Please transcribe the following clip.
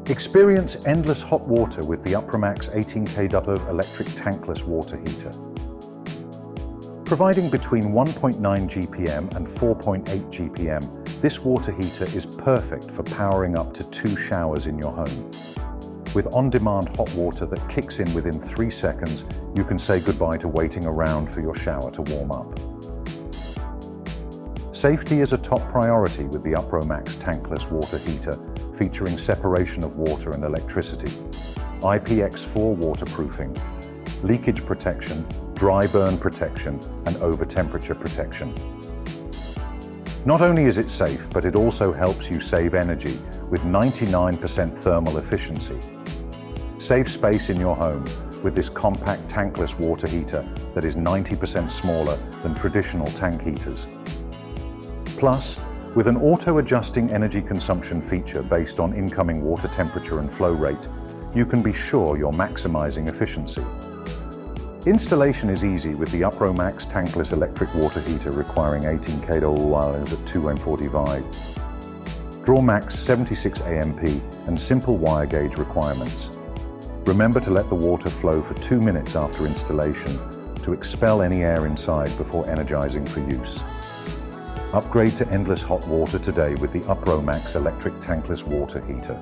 Experience endless hot water with the UPROMAX 18 kW Electric Tankless Water Heater. Providing between 1.9 GPM and 4.8 GPM, this water heater is perfect for powering up to 2 showers in your home. With on-demand hot water that kicks in within 3 seconds, you can say goodbye to waiting around for your shower to warm up. Safety is a top priority with the UPROMAX Tankless Water Heater, featuring separation of water and electricity, IPX4 waterproofing, leakage protection, dry burn protection, and over-temperature protection. Not only is it safe, but it also helps you save energy with 99% thermal efficiency. Save space in your home with this compact tankless water heater that is 90% smaller than traditional tank heaters. Plus, with an auto-adjusting energy consumption feature based on incoming water temperature and flow rate, you can be sure you're maximizing efficiency. Installation is easy with the UPROMAX Tankless Electric Water Heater requiring 18 kW at 2M45. Draw max 76 AMP and simple wire gauge requirements. Remember to let the water flow for 2 minutes after installation to expel any air inside before energizing for use. Upgrade to endless hot water today with the UPROMAX Electric Tankless Water Heater.